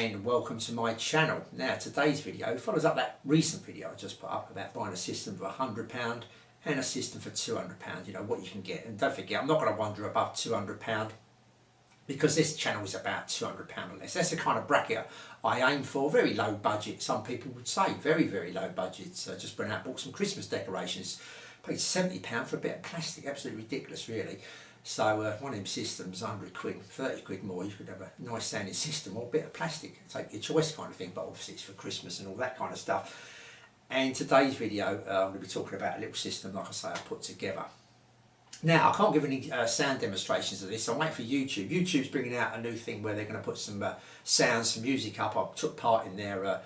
and welcome to my channel. Now today's video follows up that recent video I just put up about buying a system for £100 and a system for £200, you know what you can get. And don't forget, I'm not going to wander above £200 because this channel is about £200 or less. That's the kind of bracket I aim for. Very low budget, some people would say, very low budget. So just went out and bought some Christmas decorations, paid £70 for a bit of plastic, absolutely ridiculous really. So one of them systems, 100 quid, 30 quid more, you could have a nice sounding system or a bit of plastic, take your choice kind of thing, but obviously it's for Christmas and all that kind of stuff. And today's video, I'm going to be talking about a little system, like I say, I put together. Now, I can't give any sound demonstrations of this, so I'm waiting for YouTube. YouTube's bringing out a new thing where they're going to put some sounds, some music up. I took part in their,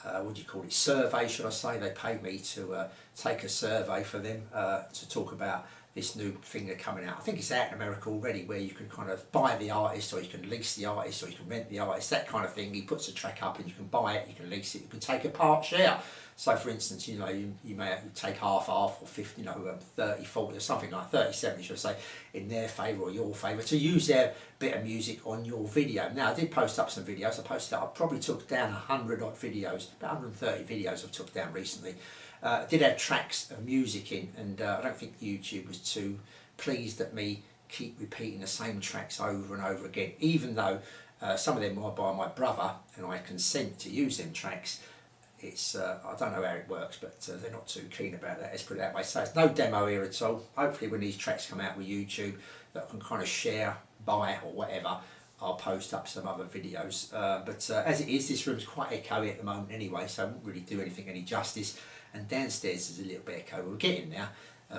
what do you call it, survey, should I say. They paid me to take a survey for them to talk about this new thing that's coming out. I think it's out in America already, where you can kind of buy the artist, or you can lease the artist, or you can rent the artist, that kind of thing. He puts a track up and you can buy it, you can lease it, you can take a part share. So for instance, you know, you may take half or 50, you know, 30, 40 or something like 30, 70, should I say, in their favour or your favour, to use their bit of music on your video. Now I did post up some videos. I probably took down 100 odd videos, about 130 videos I've took down recently. I did have tracks of music in, and I don't think YouTube was too pleased at me keep repeating the same tracks over and over again, even though some of them are by my brother and I consent to use them tracks. It's I don't know how it works, but they're not too keen about that, let's put it that way. So it's no demo here at all. Hopefully when these tracks come out with YouTube that I can kind of share, buy or whatever, I'll post up some other videos. But as it is, this room's quite echoey at the moment anyway, so I won't really do anything any justice. And downstairs is a little bit echo. We're getting there.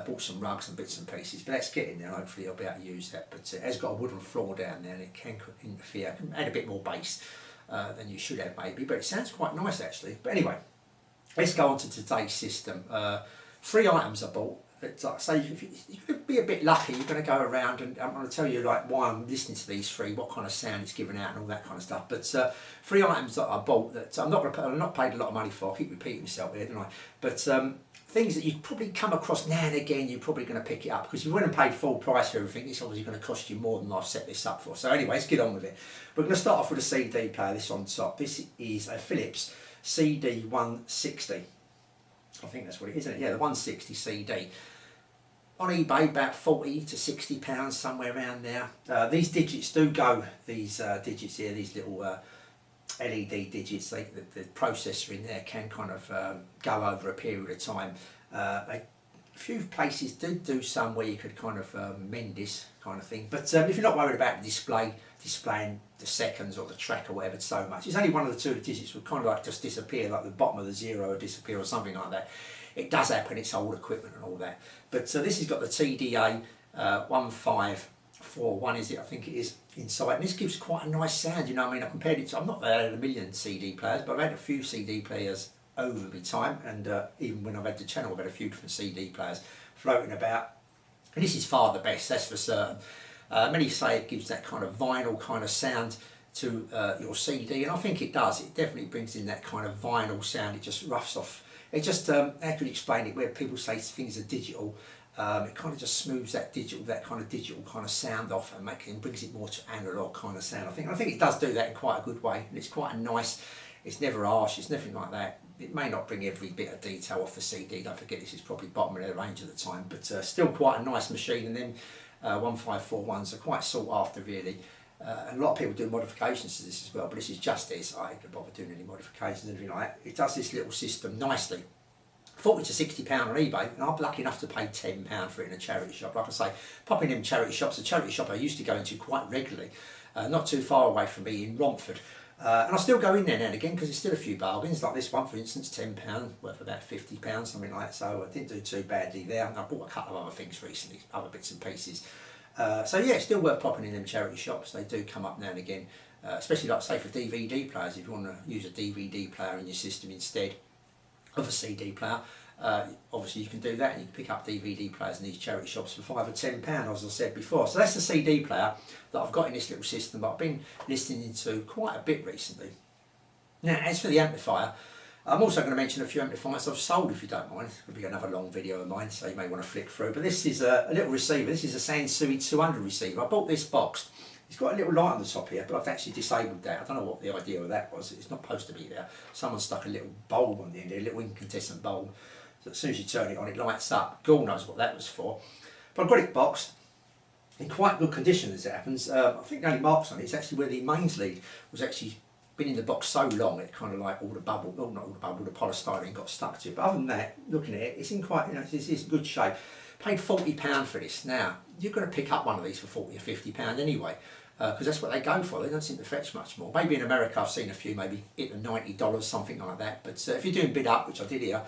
Bought some rugs and bits and pieces, but that's getting there. Hopefully I'll be able to use that. But it has got a wooden floor down there and it can interfere. Can add a bit more bass than you should have maybe, but it sounds quite nice actually. But anyway, let's go on to today's system. 3 items I bought. It's like, say you could be a bit lucky. You're going to go around and I'm going to tell you like why I'm listening to these 3, what kind of sound it's giving out and all that kind of stuff. But 3 items that I bought that I'm not paid a lot of money for. I keep repeating myself here, don't I? But things that you probably come across now and again, you're probably going to pick it up, because if you went and paid full price for everything, it's obviously going to cost you more than I've set this up for. So anyway, let's get on with it. We're going to start off with a CD player. This on top. This is a Philips CD 160. I think that's what it is, isn't it? Yeah, the 160 CD. On eBay, about 40 to 60 pounds, somewhere around there. These digits do go, these digits here, these little LED digits, the processor in there can kind of go over a period of time. A few places do some where you could kind of mend this kind of thing. But if you're not worried about the displaying the seconds or the track or whatever so much, it's only one of the 2 digits would kind of like just disappear, like the bottom of the 0 would disappear or something like that. It does happen, it's old equipment and all that. But this has got the TDA 1541, is it? I think it is, inside. And this gives quite a nice sound, you know what I mean? I compared it to, I've not had a million CD players, but I've had a few CD players over the time. And even when I've had the channel, I've had a few different CD players floating about. And this is far the best, that's for certain. Many say it gives that kind of vinyl kind of sound to your CD, and I think it does. It definitely brings in that kind of vinyl sound. It just roughs off. It just, how could you explain it, where people say things are digital, it kind of just smooths that kind of digital kind of sound off and brings it more to analog kind of sound. I think it does do that in quite a good way, and it's quite a nice, it's never harsh, it's nothing like that. It may not bring every bit of detail off the CD, don't forget this is probably bottom of the range at the time, but still quite a nice machine. And then 1541s are quite sought after really. And a lot of people do modifications to this as well, but this is just this. I ain't bother doing any modifications or anything like that. It does this little system nicely. 40 to 60 pound on eBay, and I'm lucky enough to pay £10 for it in a charity shop. Like I say, popping in charity shops, a charity shop I used to go into quite regularly, not too far away from me in Romford. And I still go in there now and again because there's still a few bargains, like this one for instance, £10 worth about £50, something like that. So I didn't do too badly there. And I bought a couple of other things recently, other bits and pieces. So yeah, it's still worth popping in them charity shops. They do come up now and again, especially like say for DVD players. If you want to use a DVD player in your system instead of a CD player, obviously you can do that, and you can pick up DVD players in these charity shops for £5 or £10, as I said before. So that's the CD player that I've got in this little system that I've been listening to quite a bit recently. Now as for the amplifier, I'm also going to mention a few amplifiers I've sold, if you don't mind. It'll be another long video of mine, so you may want to flick through. But this is a little receiver. This is a Sansui 200 receiver. I bought this box It's got a little light on the top here, but I've actually disabled that. I don't know what the idea of that was. It's not supposed to be there. Someone stuck a little bulb on the end, a little incandescent bulb. So as soon as you turn it on, it lights up. God knows what that was for. But I've got it boxed in quite good condition as it happens. I think the only marks on it is actually where the mains lead was actually been in the box so long, it kind of like all the bubble, well not all the bubble, the polystyrene got stuck to it. But other than that, looking at it, it's in quite, it's good shape. Paid £40 for this. Now, you're going to pick up one of these for £40 or £50 anyway, because that's what they go for. They don't seem to fetch much more. Maybe in America I've seen a few, maybe hit the $90, something like that. But if you're doing bid up, which I did here,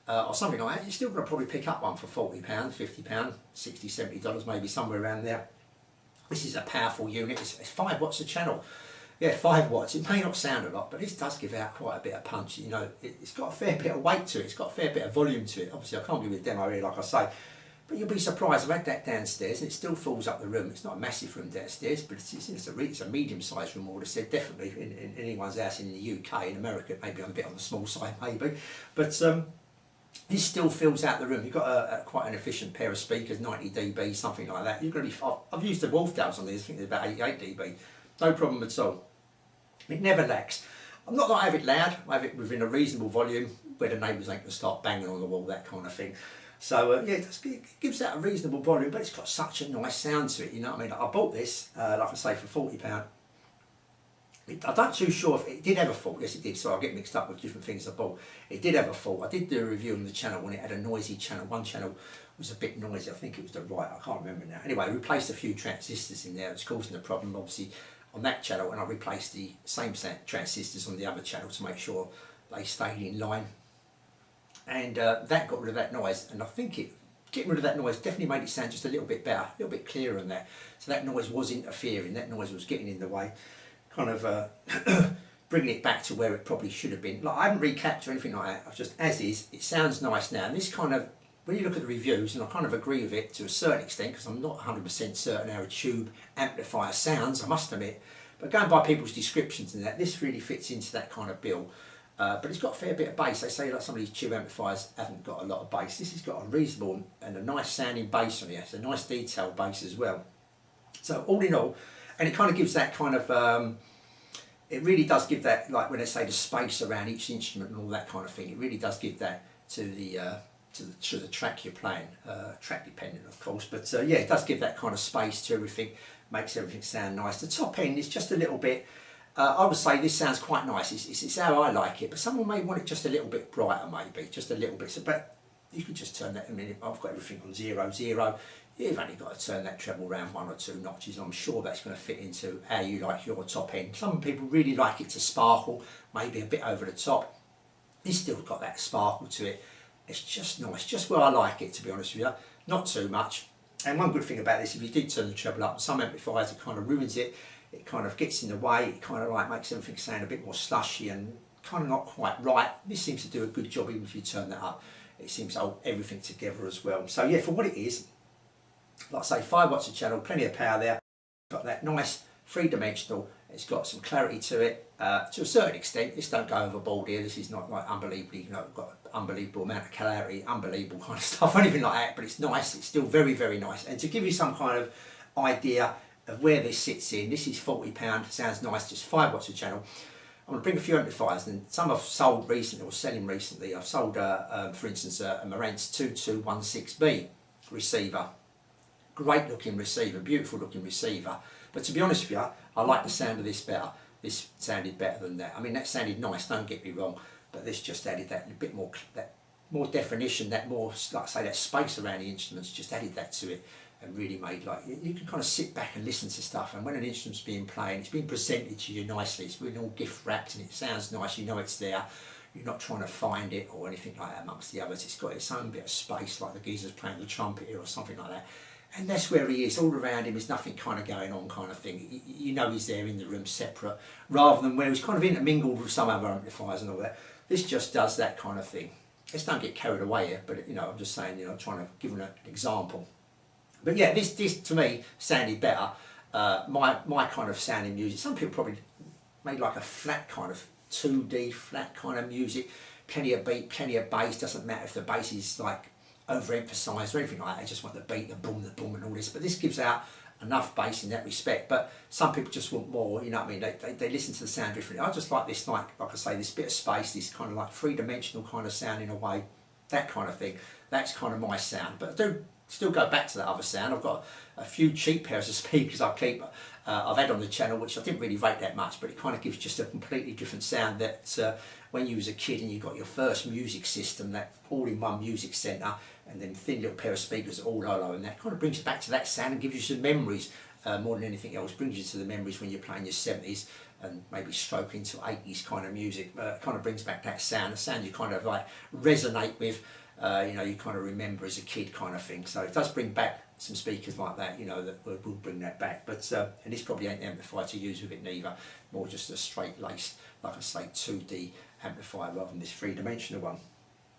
or something like that, you're still going to probably pick up one for £40, £50, $60, $70, maybe somewhere around there. This is a powerful unit. It's 5 watts a channel. Yeah, 5 watts. It may not sound a lot, but this does give out quite a bit of punch. You know, it's got a fair bit of weight to it. It's got a fair bit of volume to it. Obviously, I can't give you a demo here, like I say. But you'll be surprised. I've had that downstairs, and it still fills up the room. It's not a massive room downstairs, but it's a medium-sized room. I would have said definitely in anyone's house in the UK, in America, maybe on a bit on the small side, maybe. But this still fills out the room. You've got quite an efficient pair of speakers, 90 dB, something like that. You're going to be. I've used the Wolfdales on these. I think they're about 88 dB. No problem at all. It never lacks. I'm not that I have it loud. I have it within a reasonable volume where the neighbours ain't going to start banging on the wall, that kind of thing. So yeah, it gives that a reasonable volume, but it's got such a nice sound to it. You know what I mean? I bought this, like I say, for £40. I'm not too sure if it did have a fault. Yes, it did. So I get mixed up with different things I bought. It did have a fault. I did do a review on the channel when it had a noisy channel. One channel was a bit noisy. I think it was the right. I can't remember now. Anyway, I replaced a few transistors in there. It's causing the problem, obviously, on that channel, and I replaced the same transistors on the other channel to make sure they stayed in line. And that got rid of that noise, and I think getting rid of that noise definitely made it sound just a little bit better, a little bit clearer than that. So that noise was interfering, that noise was getting in the way, kind of bringing it back to where it probably should have been. Like, I haven't recapped or anything like that, I've just, as is, it sounds nice now. And this kind of, when you look at the reviews, and I kind of agree with it to a certain extent, because I'm not 100% certain how a tube amplifier sounds, I must admit, but going by people's descriptions and that, this really fits into that kind of bill. But it's got a fair bit of bass. They say like some of these tube amplifiers haven't got a lot of bass. This has got a reasonable and a nice sounding bass on it. It's a nice detailed bass as well. So all in all, and it kind of gives that kind of, it really does give that, like when they say the space around each instrument and all that kind of thing, it really does give that to the track you're playing, track dependent of course, but yeah, it does give that kind of space to everything, makes everything sound nice. The top end is just a little bit, I would say this sounds quite nice, it's how I like it, but someone may want it just a little bit brighter maybe, just a little bit, so, but you can just turn that, I mean, I've got everything on 0, 0, you've only got to turn that treble round 1 or 2 notches. I'm sure that's going to fit into how you like your top end. Some people really like it to sparkle, maybe a bit over the top. It's still got that sparkle to it. It's just nice, just where I like it, to be honest with you. Not too much. And one good thing about this, if you did turn the treble up, some amplifiers, it kind of ruins it. It kind of gets in the way. It kind of like makes everything sound a bit more slushy and kind of not quite right. This seems to do a good job even if you turn that up. It seems to hold everything together as well. So yeah, for what it is, like I say, 5 watts a channel, plenty of power there. Got that nice 3-dimensional. It's got some clarity to it. To a certain extent, this don't go overboard here. This is not like unbelievably, you know, got an unbelievable amount of clarity, unbelievable kind of stuff, anything like that. But it's nice. It's still very, very nice. And to give you some kind of idea of where this sits in, this is £40. Sounds nice. Just 5 watts a channel. I'm going to bring a few amplifiers, and some I've sold recently or selling recently. I've sold, for instance, a Marantz 2216B receiver. Great looking receiver, beautiful looking receiver. But to be honest with you, I like the sound of this better. This sounded better than that. I mean, that sounded nice, don't get me wrong, but this just added that a bit more, that more definition, that more, like I say, that space around the instruments, just added that to it and really made, like, you can kind of sit back and listen to stuff, and when an instrument's being played, it's being presented to you nicely, it's been all gift wrapped and it sounds nice, you know it's there. You're not trying to find it or anything like that amongst the others. It's got its own bit of space, like the geezer's playing the trumpet here or something like that. And that's where he is. All around him is nothing kind of going on kind of thing. You know he's there in the room separate, rather than where he's kind of intermingled with some other amplifiers and all that. This just does that kind of thing. Let's don't get carried away here, but you know, I'm just saying, you know, trying to give an example. But yeah, this to me sounded better. My kind of sounding music. Some people probably made like a flat kind of 2D flat kind of music. Plenty of beat, plenty of bass. Doesn't matter if the bass is like overemphasised or anything like that. I just want the beat, the boom and all this. But this gives out enough bass in that respect, but some people just want more, you know what I mean, they listen to the sound differently. I just like this, like I say, this bit of space, this kind of like three-dimensional kind of sound in a way, that kind of thing. That's kind of my sound, but I do still go back to that other sound. I've got a few cheap pairs of speakers I've had on the channel, which I didn't really rate that much, but it kind of gives just a completely different sound that when you was a kid and you got your first music system, that all-in-one music centre, and then thin little pair of speakers all low, and that kind of brings you back to that sound and gives you some memories more than anything else. Brings you to the memories when you're playing your 70s and maybe stroke into 80s kind of music. Kind of brings back that sound, a sound you kind of like resonate with, you know, you kind of remember as a kid kind of thing. So it does bring back some speakers like that, you know, that will bring that back. But and this probably ain't the amplifier to use with it neither, more just a straight laced, like I say, 2D amplifier rather than this three-dimensional one.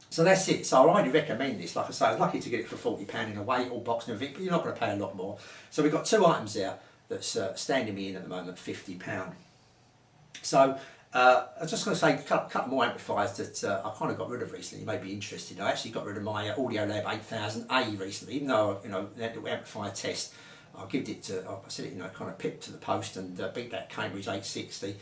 So that's it. So I highly recommend this. Like I say, I was lucky to get it for £40 in a weight, all boxed and everything, but you're not going to pay a lot more. So we've got two items there that's standing me in at the moment, £50. So I was just going to say a couple more amplifiers that I kind of got rid of recently. You may be interested. I actually got rid of my Audiolab 8000A recently, even though, you know, that little amplifier test, I said it, you know, kind of pipped to the post and beat that Cambridge 860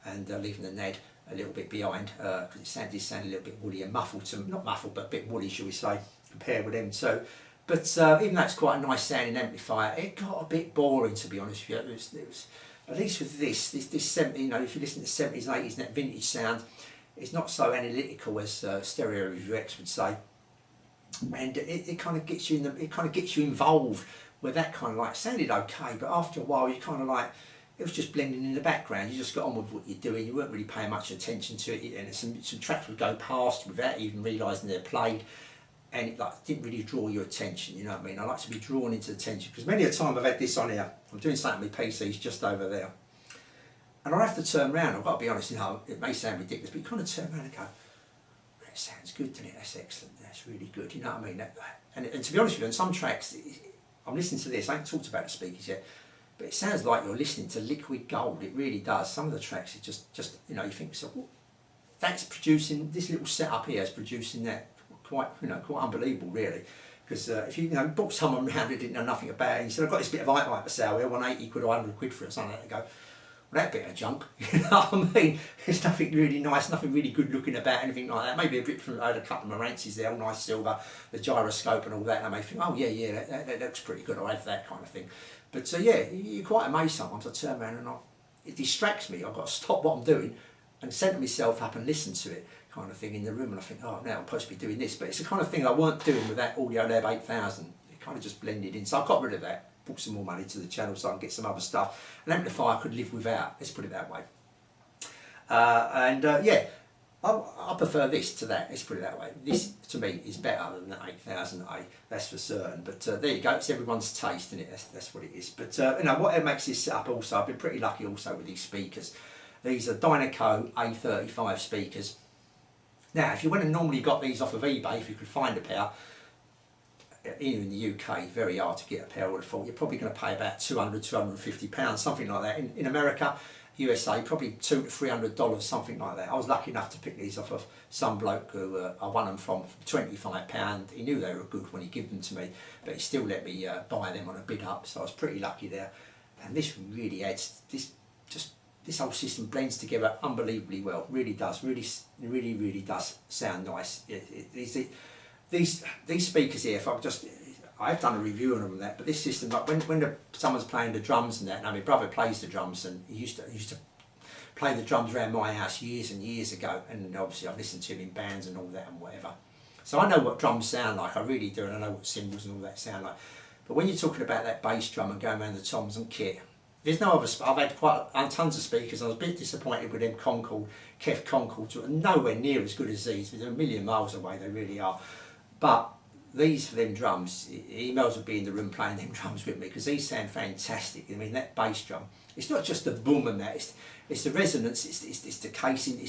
and leaving the NAD a little bit behind because it did sound a little bit woolly and muffled, not muffled, but a bit woolly, shall we say, compared with them too. But even though it's quite a nice sounding amplifier, it got a bit boring, to be honest with you. It was at least with this 70, you know, if you listen to the 70s and 80s and that vintage sound, it's not so analytical as Stereo Review X would say, and it kind of gets you involved with that kind of like, sounded okay, but after a while you kind of like, it was just blending in the background. You just got on with what you're doing. You weren't really paying much attention to it, and some tracks would go past without even realising they're played, and it like didn't really draw your attention. You know what I mean? I like to be drawn into attention because many a time I've had this on here. I'm doing something with PC's just over there, and I have to turn around. I've got to be honest. You know, it may sound ridiculous, but you kind of turn around and go, "That sounds good, doesn't it? That's excellent. That's really good." You know what I mean? And to be honest with you, on some tracks, I'm listening to this. I ain't talked about the speakers yet. But it sounds like you're listening to liquid gold. It really does. Some of the tracks, it just you know, you think, so well, that's producing, this little setup here is producing that quite unbelievable, really. Because if you know brought someone round who didn't know nothing about it, and you said, I've got this bit of HiFi for sale here, 180 quid or 100 quid for it, or something like that, they go, well, that bit of junk, you know what I mean? There's nothing really nice, nothing really good looking about, anything like that. Maybe a bit from a couple of Marantzes there, all nice silver, the gyroscope and all that, and I may think, oh yeah, that looks pretty good, I'll have that kind of thing. But yeah, you're quite amazed sometimes. I turn around and it distracts me. I've got to stop what I'm doing and center myself up and listen to it, kind of thing, in the room. And I think, oh, now I'm supposed to be doing this. But it's the kind of thing I weren't doing with that Audiolab 8000. It kind of just blended in. So I got rid of that, put some more money to the channel so I can get some other stuff. An amplifier I could live without, let's put it that way. Yeah, I prefer this to that, let's put it that way. This, to me, is better than the 8000A, that's for certain. But there you go, it's everyone's taste, isn't it? That's what it is. But you know, what makes this setup also, I've been pretty lucky also with these speakers. These are Dynaco A35 speakers. Now, if you went and normally got these off of eBay, if you could find a pair, here in the UK, very hard to get a pair, I would have thought. You're probably going to pay about £200, £250, something like that. In America, USA, probably $200 to $300, something like that. I was lucky enough to pick these off of some bloke who I won them from £25. He knew they were good when he gave them to me, but he still let me buy them on a bid up, so I was pretty lucky there. And this really adds, this whole system blends together unbelievably well. Really does, really does sound nice. These speakers here, I've done a review on them and that, but this system, like when someone's playing the drums and that, now my brother plays the drums, and he used to play the drums around my house years and years ago, and obviously I've listened to him in bands and all that and whatever. So I know what drums sound like, I really do, and I know what cymbals and all that sound like. But when you're talking about that bass drum and going around the toms and kit, there's no other, I've had tons of speakers, I was a bit disappointed with them Kef Concords, nowhere near as good as these, they're a million miles away, they really are. But these for them drums, emails would be in the room playing them drums with me, because these sound fantastic. I mean, that bass drum, it's not just the boom and that, it's the resonance, it's the casing,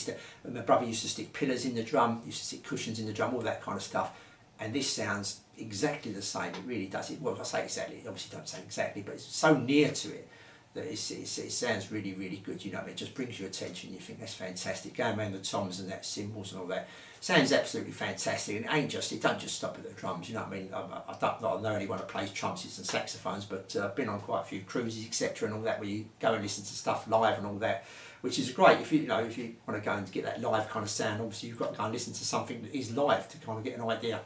my brother used to stick pillars in the drum, used to stick cushions in the drum, all that kind of stuff, and this sounds exactly the same, it really does. Well, I say exactly, obviously don't say exactly, but it's so near to it that it sounds really, really good, you know, it just brings your attention, you think that's fantastic, going around the toms and that cymbals and all that, sounds absolutely fantastic, and it don't just stop at the drums, you know what I mean. I don't know anyone who plays trumpets and saxophones, but I've been on quite a few cruises, etc. and all that, where you go and listen to stuff live and all that, which is great. If you want to go and get that live kind of sound, obviously you've got to go and listen to something that is live to kind of get an idea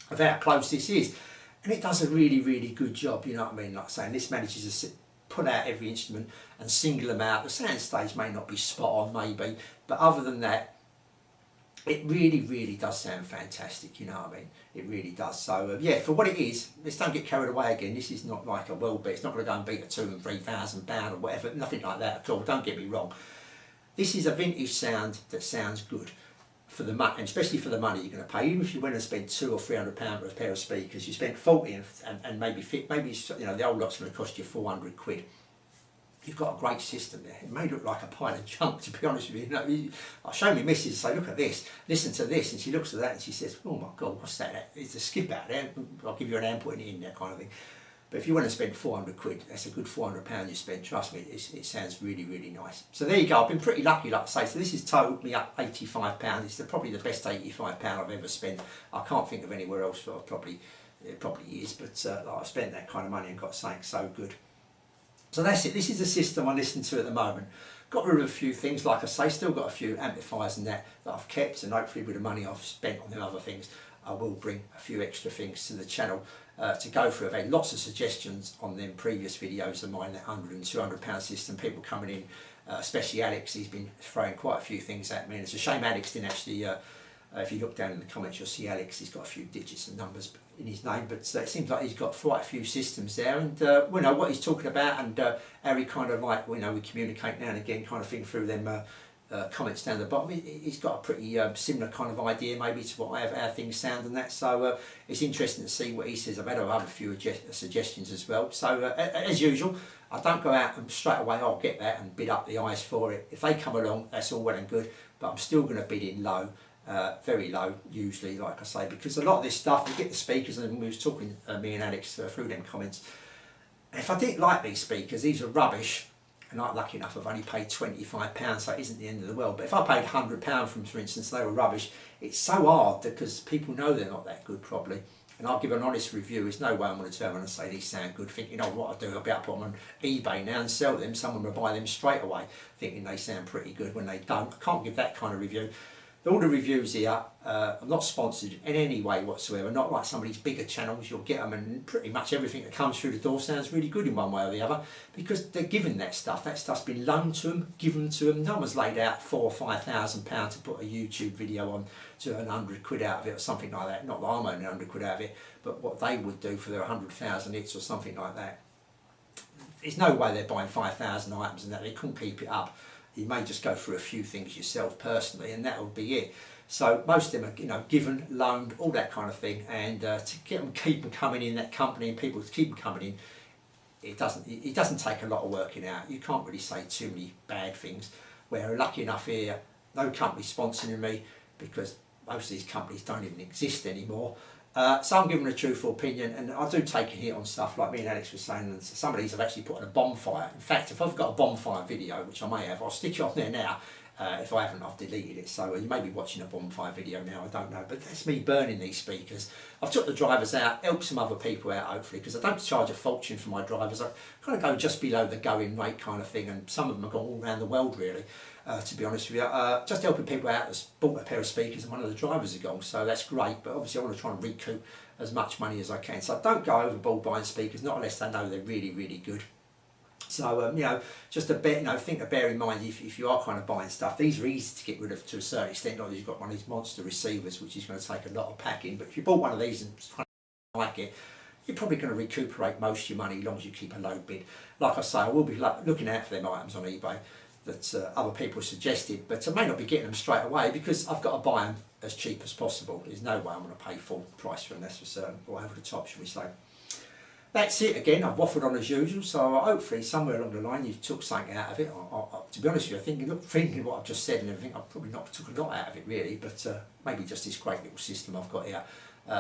of how close this is. And it does a really, really good job, you know what I mean. Like saying, this manages to put out every instrument and single them out. The sound stage may not be spot on, maybe, but other than that, it really, really does sound fantastic, you know what I mean. It really does. So yeah, for what it is, let's don't get carried away again. This is not like a world beat. It's not going to go and beat a £2,000 and £3,000 or whatever. Nothing like that at all. Don't get me wrong. This is a vintage sound that sounds good for the money, and especially for the money you're going to pay. Even if you went and spent £200 or £300 for a pair of speakers, you spent 40 and maybe the old lot's going to cost you 400 quid. You've got a great system there. It may look like a pile of junk, to be honest with you. I show my missus and say, look at this, listen to this, and she looks at that and she says, oh my God, what's that? It's a skip out there. I'll give you an amp putting it in there, kind of thing. But if you want to spend 400 quid, that's a good £400 you spend, trust me, it sounds really, really nice. So there you go, I've been pretty lucky, like I say. So this has totaled me up £85. It's probably the best £85 I've ever spent. I can't think of anywhere else where it probably is, but I've spent that kind of money and got something so good. So that's it, this is the system I listen to at the moment. Got rid of a few things, like I say, still got a few amplifiers and that I've kept, and hopefully with the money I've spent on them other things, I will bring a few extra things to the channel to go through. I've had lots of suggestions on them previous videos of mine, that £100 and £200 system, people coming in, especially Alex, he's been throwing quite a few things at me, and it's a shame Alex didn't actually, if you look down in the comments you'll see Alex, he's got a few digits and numbers in his name, but it seems like he's got quite a few systems there, and we know what he's talking about, and how he kind of like, we communicate now and again kind of thing through them comments down the bottom. He's got a pretty similar kind of idea maybe to what I have, how things sound and that, so it's interesting to see what he says. I've had other few suggestions as well, so as usual, I don't go out and straight away, I'll get that and bid up the eyes for it. If they come along, that's all well and good, but I'm still going to bid in low. Very low usually, like I say, because a lot of this stuff, we get the speakers, and we was talking, me and Alex, through them comments, if I didn't like these speakers, these are rubbish, and I'm lucky enough I've only paid £25, so it isn't the end of the world, but if I paid £100 from, for instance, they were rubbish, it's so hard because people know they're not that good probably, and I'll give an honest review. There's no way I'm going to turn around and say these sound good, thinking, oh, what I'll do, I'll be able to put them on eBay now and sell them, someone will buy them straight away, thinking they sound pretty good when they don't. I can't give that kind of review. All the reviews here, I'm not sponsored in any way whatsoever, not like some of these bigger channels, you'll get them and pretty much everything that comes through the door sounds really good in one way or the other, because they're given that stuff's been loaned to them, given to them. No one's laid out £4,000 or £5,000 to put a YouTube video on to earn 100 quid out of it or something like that. Not that I'm earning 100 quid out of it, but what they would do for their 100,000 hits or something like that. There's no way they're buying 5,000 items and that, they couldn't keep it up. You may just go through a few things yourself personally, and that will be it. So most of them are, given, loaned, all that kind of thing, and to keep them coming in, that company, and people to keep them coming in, it doesn't take a lot of working out. You can't really say too many bad things. We're lucky enough here, no company sponsoring me, because most of these companies don't even exist anymore. So I'm giving a truthful opinion, and I do take a hit on stuff like me and Alex was saying, and some of these I've actually put on a bonfire. In fact, if I've got a bonfire video, which I may have, I'll stick it on there now. If I haven't, I've deleted it, so you may be watching a bonfire video now, I don't know, but that's me burning these speakers. I've took the drivers out, helped some other people out hopefully, because I don't charge a fortune for my drivers. I kind of go just below the going rate kind of thing, and some of them have gone all around the world really, to be honest with you. Just helping people out that's bought a pair of speakers and one of the drivers has gone, so that's great, but obviously I want to try and recoup as much money as I can, so don't go overboard buying speakers, not unless they know they're really, really good. So just a bit, thing to bear in mind if you are kind of buying stuff. These are easy to get rid of to a certain extent. Like you've got one of these monster receivers, which is going to take a lot of packing. But if you bought one of these and kind of like it, you're probably going to recuperate most of your money as long as you keep a low bid. Like I say, I will be looking out for them items on eBay that other people suggested, but I may not be getting them straight away because I've got to buy them as cheap as possible. There's no way I'm going to pay full price for them, that's for certain, or over the top, should we say. That's it again, I've waffled on as usual, so hopefully somewhere along the line you took something out of it. To be honest with you, thinking what I've just said and everything, I've probably not took a lot out of it really, but maybe just this great little system I've got here.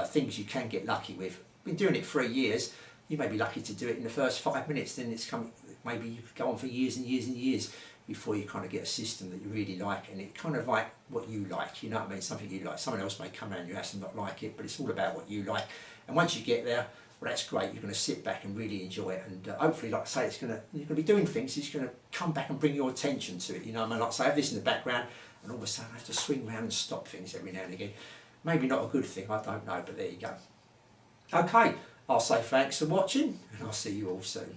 Things you can get lucky with. Been doing it 3 years, you may be lucky to do it in the first 5 minutes, then it's come, maybe you could go on for years and years and years before you kind of get a system that you really like, and it kind of like what you like, you know what I mean, something you like. Someone else may come around your house and not like it, but it's all about what you like. And once you get there, well, that's great, you're going to sit back and really enjoy it, and hopefully, like I say, you're going to be doing things, it's going to come back and bring your attention to it, you know what I mean. Like I say, I have this in the background, and all of a sudden I have to swing around and stop things every now and again. Maybe not a good thing, I don't know, but there you go. Okay, I'll say thanks for watching, and I'll see you all soon.